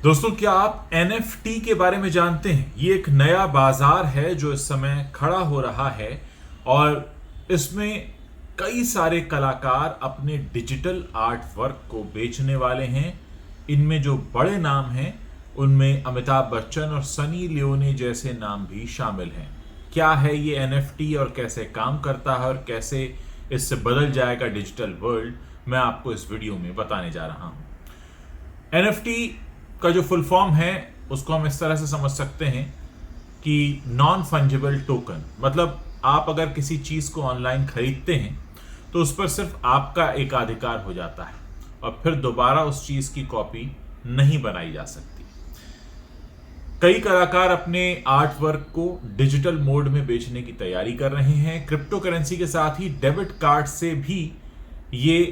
दोस्तों, क्या आप NFT के बारे में जानते हैं? ये एक नया बाजार है जो इस समय खड़ा हो रहा है और इसमें कई सारे कलाकार अपने डिजिटल आर्ट वर्क को बेचने वाले हैं। इनमें जो बड़े नाम हैं उनमें अमिताभ बच्चन और सनी लियोनी जैसे नाम भी शामिल हैं। क्या है ये NFT और कैसे काम करता है और कैसे इससे बदल जाएगा डिजिटल वर्ल्ड, मैं आपको इस वीडियो में बताने जा रहा हूं। NFT का जो फुल फॉर्म है उसको हम इस तरह से समझ सकते हैं कि नॉन फंजिबल टोकन, मतलब आप अगर किसी चीज को ऑनलाइन खरीदते हैं तो उस पर सिर्फ आपका एकाधिकार हो जाता है और फिर दोबारा उस चीज की कॉपी नहीं बनाई जा सकती। कई कलाकार अपने आर्ट वर्क को डिजिटल मोड में बेचने की तैयारी कर रहे हैं। क्रिप्टो करेंसी के साथ ही डेबिट कार्ड से भी ये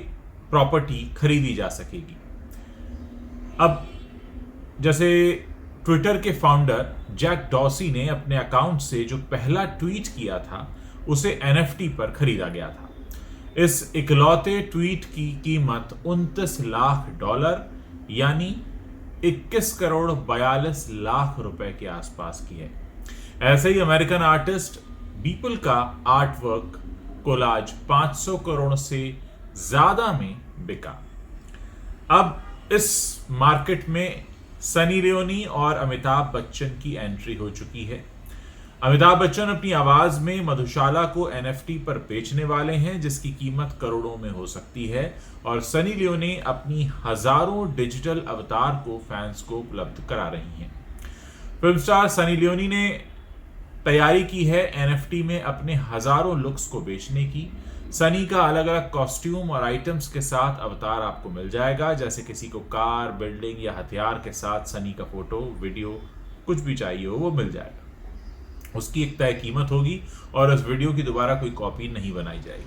प्रॉपर्टी खरीदी जा सकेगी। अब जैसे ट्विटर के फाउंडर जैक डॉर्सी ने अपने अकाउंट से जो पहला ट्वीट किया था उसे NFT पर खरीदा गया था। इस इकलौते ट्वीट की कीमत $29 लाख यानी 21 करोड़ 42 लाख रुपए के आसपास की है। ऐसे ही अमेरिकन आर्टिस्ट बीपल का आर्ट वर्क कोलाज 500 करोड़ से ज्यादा में बिका। अब इस मार्केट में सनी लियोनी और अमिताभ बच्चन की एंट्री हो चुकी है। अमिताभ बच्चन अपनी आवाज में मधुशाला को NFT पर बेचने वाले हैं जिसकी कीमत करोड़ों में हो सकती है, और सनी लियोनी अपनी हजारों डिजिटल अवतार को फैंस को उपलब्ध करा रही हैं। फिल्म स्टार सनी लियोनी ने तैयारी की है NFT में अपने हजारों लुक्स को बेचने की। सनी का अलग अलग कॉस्ट्यूम और आइटम्स के साथ अवतार आपको मिल जाएगा, जैसे किसी को कार, बिल्डिंग या हथियार के साथ सनी का फोटो, वीडियो, कुछ भी चाहिए हो वो मिल जाएगा। उसकी एक तय कीमत होगी और उस वीडियो की दोबारा कोई कॉपी नहीं बनाई जाएगी।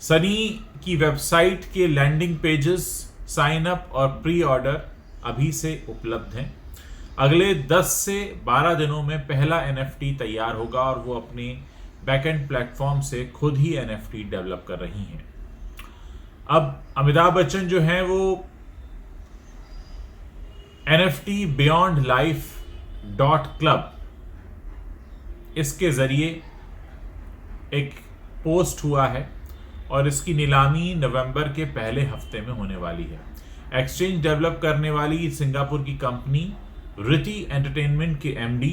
सनी की वेबसाइट के लैंडिंग पेजेस, साइन अप और प्री ऑर्डर अभी से उपलब्ध हैं। अगले 10 से 12 दिनों में पहला NFT तैयार होगा और वो अपने बैकएंड प्लेटफॉर्म से खुद ही NFT डेवलप कर रही हैं। अब अमिताभ बच्चन जो हैं वो NFT बियॉन्ड लाइफ .club इसके जरिए एक पोस्ट हुआ है और इसकी नीलामी नवंबर के पहले हफ्ते में होने वाली है। एक्सचेंज डेवलप करने वाली सिंगापुर की कंपनी रिटी एंटरटेनमेंट के MD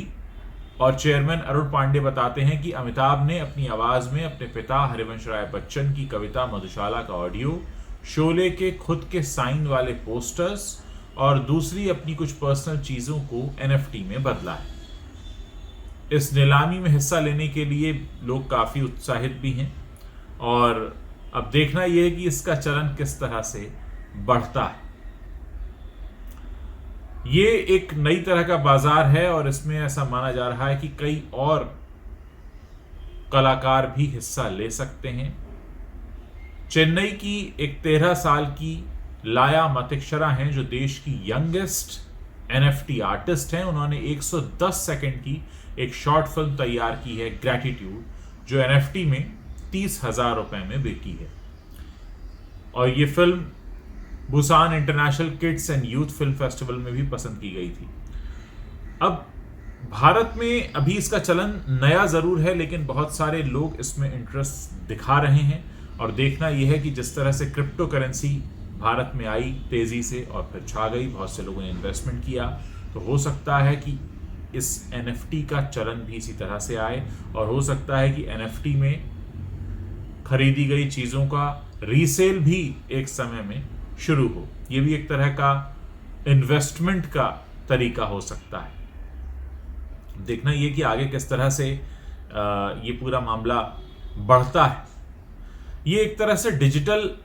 और चेयरमैन अरुण पांडे बताते हैं कि अमिताभ ने अपनी आवाज में अपने पिता हरिवंश राय बच्चन की कविता मधुशाला का ऑडियो, शोले के खुद के साइन वाले पोस्टर्स और दूसरी अपनी कुछ पर्सनल चीजों को NFT में बदला है। इस नीलामी में हिस्सा लेने के लिए लोग काफी उत्साहित भी हैं और अब देखना यह है कि इसका चलन किस तरह से बढ़ता है। ये एक नई तरह का बाजार है और इसमें ऐसा माना जा रहा है कि कई और कलाकार भी हिस्सा ले सकते हैं। चेन्नई की एक 13 साल की लाया मतिक्षरा हैं जो देश की यंगेस्ट NFT आर्टिस्ट हैं। उन्होंने 110 सेकंड की एक शॉर्ट फिल्म तैयार की है, ग्रैटिट्यूड, जो NFT में 30,000 रुपए में बिकी है। और ये film Busan international kids and youth film festival में भी पसंद की गई थी। अब भारत में अभी इसका चलन नया जरूर है, लेकिन बहुत सारे लोग इसमें इंटरेस्ट दिखा रहे हैं और देखना यह है कि जिस तरह से क्रिप्टो करेंसी भारत में आई तेजी से और फिर छा गई, बहुत से लोगों ने इन्वेस्टमेंट किया, तो हो सकता है कि इस NFT का चलन भी इसी तरह से आए और हो सकता है कि NFT में खरीदी गई चीजों का रीसेल भी एक समय में शुरू हो। यह भी एक तरह का इन्वेस्टमेंट का तरीका हो सकता है। देखना यह कि आगे किस तरह से ये पूरा मामला बढ़ता है। ये एक तरह से डिजिटल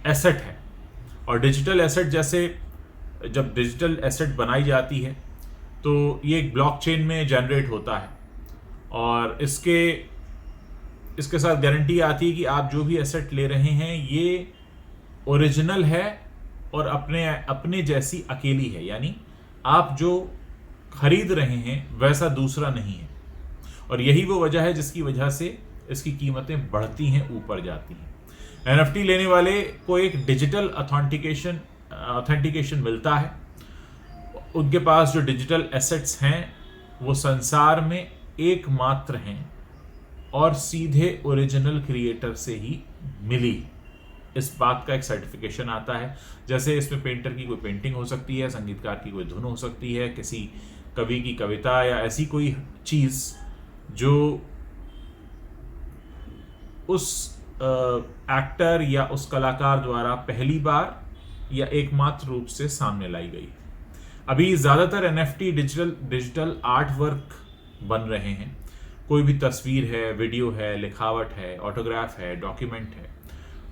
एसेट है और डिजिटल एसेट जैसे जब डिजिटल एसेट बनाई जाती है तो ये एक ब्लॉकचेन में जनरेट होता है और इसके साथ गारंटी आती है कि आप जो भी एसेट ले रहे हैं ये ओरिजिनल है और अपने जैसी अकेली है, यानी आप जो खरीद रहे हैं वैसा दूसरा नहीं है। और यही वो वजह है जिसकी वजह से इसकी कीमतें बढ़ती हैं, ऊपर जाती हैं। NFT लेने वाले को एक डिजिटल ऑथेंटिकेशन मिलता है उनके पास जो डिजिटल एसेट्स हैं वो संसार में एकमात्र हैं और सीधे ओरिजिनल क्रिएटर से ही मिली। इस बात का एक सर्टिफिकेशन आता है। जैसे इसमें पेंटर की कोई पेंटिंग हो सकती है, संगीतकार की कोई धुन हो सकती है, किसी कवि की कविता या ऐसी कोई चीज़ जो उस एक्टर या उस कलाकार द्वारा पहली बार या एकमात्र रूप से सामने लाई गई। अभी ज़्यादातर एनएफटी डिजिटल आर्ट वर्क बन रहे हैं। कोई भी तस्वीर है, वीडियो है, लिखावट है, ऑटोग्राफ है, डॉक्यूमेंट है,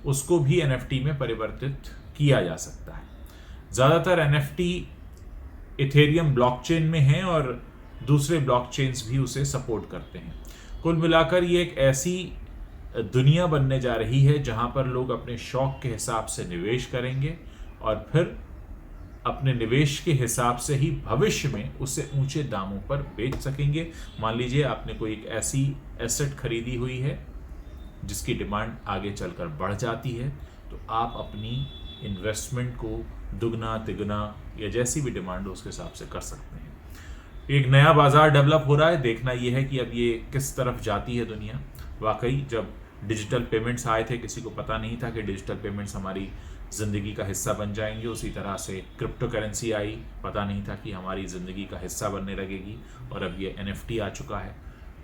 उसको भी एनएफटी में परिवर्तित किया जा सकता है। ज़्यादातर एनएफटी इथेरियम ब्लॉकचेन में हैं और दूसरे ब्लॉकचेन्स भी उसे सपोर्ट करते हैं। कुल मिलाकर ये एक ऐसी दुनिया बनने जा रही है जहां पर लोग अपने शौक के हिसाब से निवेश करेंगे और फिर अपने निवेश के हिसाब से ही भविष्य में उसे ऊंचे दामों पर बेच सकेंगे। मान लीजिए आपने कोई एक ऐसी एसेट खरीदी हुई है जिसकी डिमांड आगे चलकर बढ़ जाती है, तो आप अपनी इन्वेस्टमेंट को दुगना तिगुना या जैसी भी डिमांड हो उसके हिसाब से कर सकते हैं। एक नया बाजार डेवलप हो रहा है। देखना यह है कि अब ये किस तरफ जाती है दुनिया। वाकई जब डिजिटल पेमेंट्स आए थे किसी को पता नहीं था कि डिजिटल पेमेंट्स हमारी ज़िंदगी का हिस्सा बन जाएंगे। उसी तरह से क्रिप्टो करेंसी आई, पता नहीं था कि हमारी ज़िंदगी का हिस्सा बनने लगेगी, और अब ये एनएफटी आ चुका है।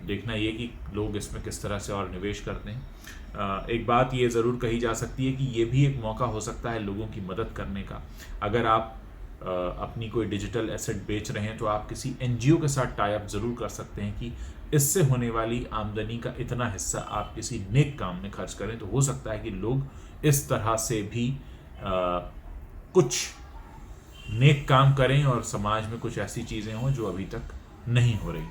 देखना ये कि लोग इसमें किस तरह से और निवेश करते हैं। एक बात ये ज़रूर कही जा सकती है कि ये भी एक मौका हो सकता है लोगों की मदद करने का। अगर आप अपनी कोई डिजिटल एसेट बेच रहे हैं तो आप किसी एनजीओ के साथ टाई अप ज़रूर कर सकते हैं कि इससे होने वाली आमदनी का इतना हिस्सा आप किसी नेक काम में खर्च करें। तो हो सकता है कि लोग इस तरह से भी कुछ नेक काम करें और समाज में कुछ ऐसी चीज़ें हों जो अभी तक नहीं हो रही।